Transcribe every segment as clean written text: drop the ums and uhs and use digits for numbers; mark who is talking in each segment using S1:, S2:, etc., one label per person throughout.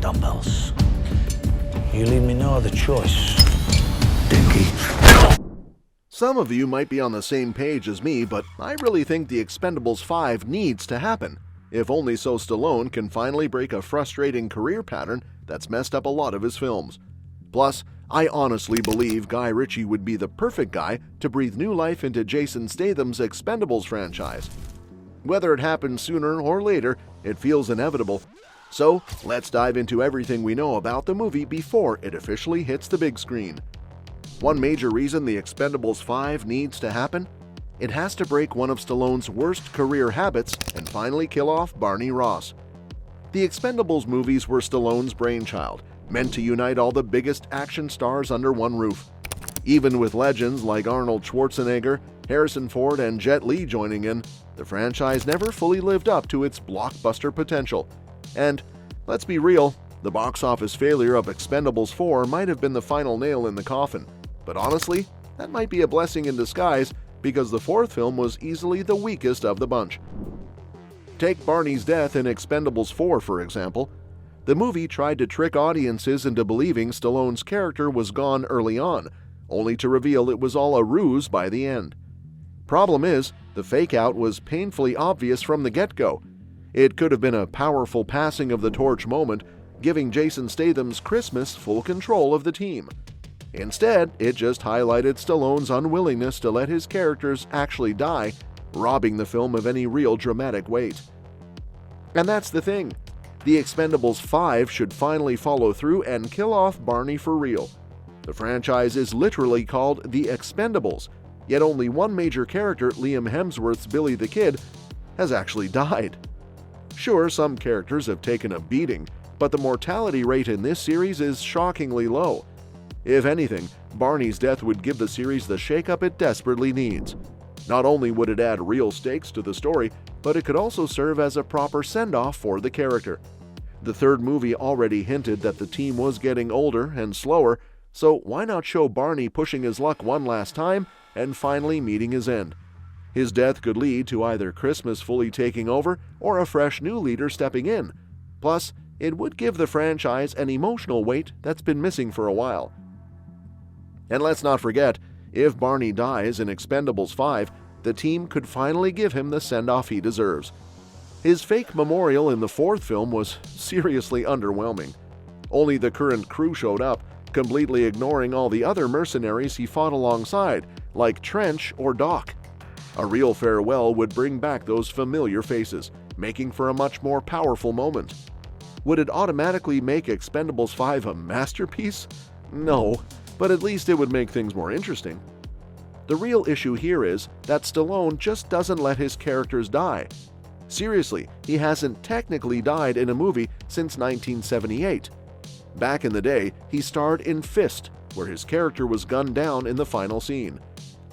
S1: dumbbells. You leave me no other choice, Dinky.
S2: Some of you might be on the same page as me, but I really think The Expendables 5 needs to happen, if only so Stallone can finally break a frustrating career pattern that's messed up a lot of his films. Plus, I honestly believe Guy Ritchie would be the perfect guy to breathe new life into Jason Statham's Expendables franchise. Whether it happens sooner or later, it feels inevitable. So, let's dive into everything we know about the movie before it officially hits the big screen. One major reason The Expendables 5 needs to happen? It has to break one of Stallone's worst career habits and finally kill off Barney Ross. The Expendables movies were Stallone's brainchild, meant to unite all the biggest action stars under one roof. Even with legends like Arnold Schwarzenegger, Harrison Ford, and Jet Li joining in, the franchise never fully lived up to its blockbuster potential. And, let's be real, the box office failure of Expendables 4 might have been the final nail in the coffin. But honestly, that might be a blessing in disguise because the fourth film was easily the weakest of the bunch. Take Barney's death in Expendables 4, for example. The movie tried to trick audiences into believing Stallone's character was gone early on, only to reveal it was all a ruse by the end. Problem is, the fake-out was painfully obvious from the get-go. It could have been a powerful passing of the torch moment, giving Jason Statham's Christmas full control of the team. Instead, it just highlighted Stallone's unwillingness to let his characters actually die, robbing the film of any real dramatic weight. And that's the thing. The Expendables 5 should finally follow through and kill off Barney for real. The franchise is literally called The Expendables, yet only one major character, Liam Hemsworth's Billy the Kid, has actually died. Sure, some characters have taken a beating, but the mortality rate in this series is shockingly low. If anything, Barney's death would give the series the shakeup it desperately needs. Not only would it add real stakes to the story, but it could also serve as a proper send-off for the character. The third movie already hinted that the team was getting older and slower, so why not show Barney pushing his luck one last time and finally meeting his end? His death could lead to either Christmas fully taking over or a fresh new leader stepping in. Plus, it would give the franchise an emotional weight that's been missing for a while. And let's not forget, if Barney dies in Expendables 5, the team could finally give him the send-off he deserves. His fake memorial in the fourth film was seriously underwhelming. Only the current crew showed up, completely ignoring all the other mercenaries he fought alongside, like Trench or Doc. A real farewell would bring back those familiar faces, making for a much more powerful moment. Would it automatically make Expendables 5 a masterpiece? No, but at least it would make things more interesting. The real issue here is that Stallone just doesn't let his characters die. Seriously, he hasn't technically died in a movie since 1978. Back in the day, he starred in Fist, where his character was gunned down in the final scene.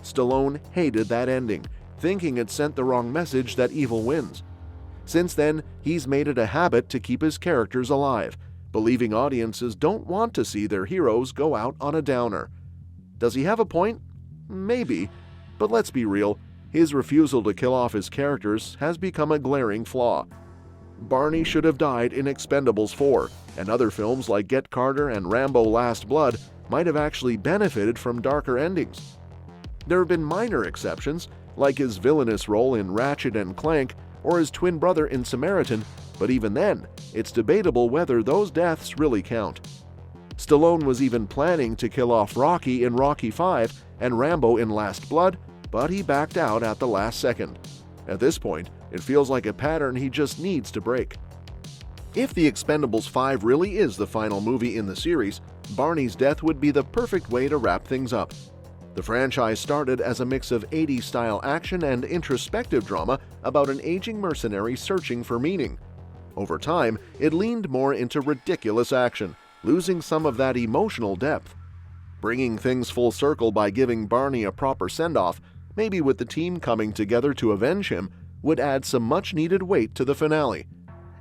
S2: Stallone hated that ending, thinking it sent the wrong message that evil wins. Since then, he's made it a habit to keep his characters alive, believing audiences don't want to see their heroes go out on a downer. Does he have a point? Maybe, but let's be real, his refusal to kill off his characters has become a glaring flaw. Barney should have died in Expendables 4, and other films like Get Carter and Rambo: Last Blood might have actually benefited from darker endings. There have been minor exceptions, like his villainous role in Ratchet and Clank or his twin brother in Samaritan, but even then, it's debatable whether those deaths really count. Stallone was even planning to kill off Rocky in Rocky V and Rambo in Last Blood, but he backed out at the last second. At this point, it feels like a pattern he just needs to break. If The Expendables 5 really is the final movie in the series, Barney's death would be the perfect way to wrap things up. The franchise started as a mix of 80s-style action and introspective drama about an aging mercenary searching for meaning. Over time, it leaned more into ridiculous action, losing some of that emotional depth. Bringing things full circle by giving Barney a proper send-off, maybe with the team coming together to avenge him, would add some much-needed weight to the finale.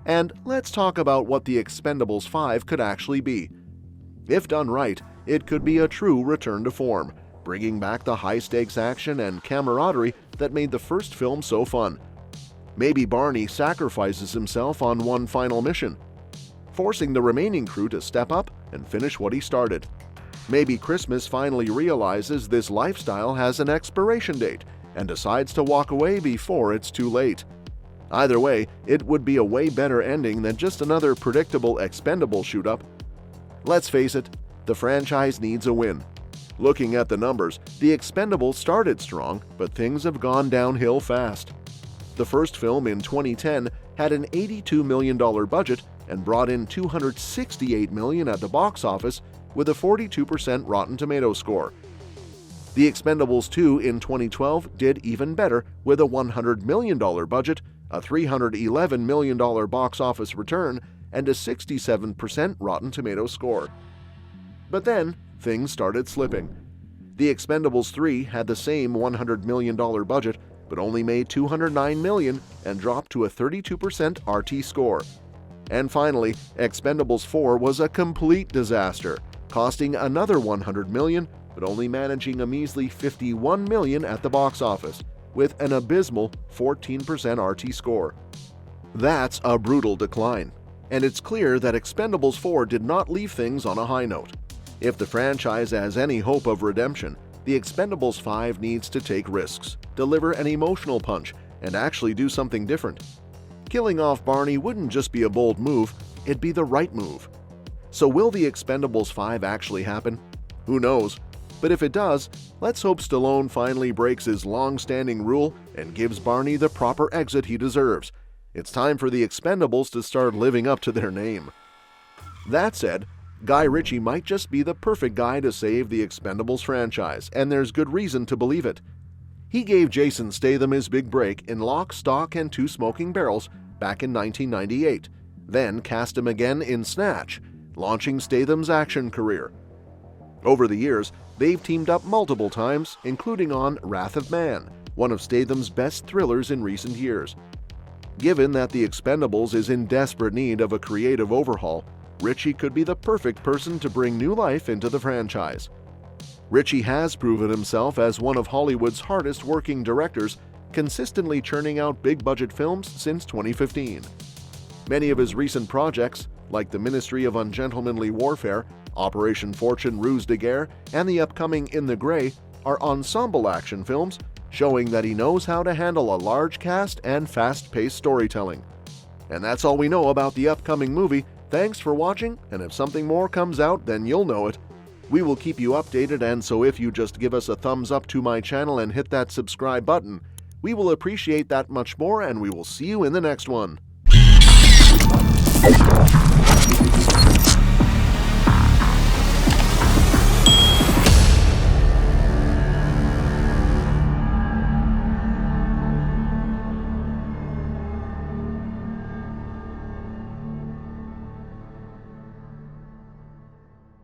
S2: And let's talk about what The Expendables 5 could actually be. If done right, it could be a true return to form, bringing back the high-stakes action and camaraderie that made the first film so fun. Maybe Barney sacrifices himself on one final mission. forcing the remaining crew to step up and finish what he started. Maybe Christmas finally realizes this lifestyle has an expiration date and decides to walk away before it's too late. Either way, it would be a way better ending than just another predictable Expendable shoot-up. Let's face it, the franchise needs a win. Looking at the numbers, the Expendables started strong, but things have gone downhill fast. The first film in 2010 had an $82 million budget and brought in $268 million at the box office with a 42% Rotten Tomatoes score. The Expendables 2 in 2012 did even better with a $100 million budget, a $311 million box office return, and a 67% Rotten Tomatoes score. But then, things started slipping. The Expendables 3 had the same $100 million budget, but only made $209 million and dropped to a 32% RT score. And finally, Expendables 4 was a complete disaster, costing another $100 million, but only managing a measly $51 million at the box office, with an abysmal 14% RT score. That's a brutal decline, and it's clear that Expendables 4 did not leave things on a high note. If the franchise has any hope of redemption, the Expendables 5 needs to take risks, deliver an emotional punch, and actually do something different. Killing off Barney wouldn't just be a bold move, it'd be the right move. So will the Expendables 5 actually happen? Who knows? But if it does, let's hope Stallone finally breaks his long-standing rule and gives Barney the proper exit he deserves. It's time for the Expendables to start living up to their name. That said, Guy Ritchie might just be the perfect guy to save the Expendables franchise, and there's good reason to believe it. He gave Jason Statham his big break in Lock, Stock, and Two Smoking Barrels back in 1998, then cast him again in Snatch, launching Statham's action career. Over the years, they've teamed up multiple times, including on Wrath of Man, one of Statham's best thrillers in recent years. Given that the Expendables is in desperate need of a creative overhaul, Ritchie could be the perfect person to bring new life into the franchise. Ritchie has proven himself as one of Hollywood's hardest working directors, consistently churning out big-budget films since 2015. Many of his recent projects, like The Ministry of Ungentlemanly Warfare, Operation Fortune Ruse de Guerre, and the upcoming In the Gray, are ensemble action films showing that he knows how to handle a large cast and fast-paced storytelling. And that's all we know about the upcoming movie. Thanks for watching, and if something more comes out, then you'll know it. We will keep you updated, and so if you just give us a thumbs up to my channel and hit that subscribe button, we will appreciate that much more, and we will see you in the next one.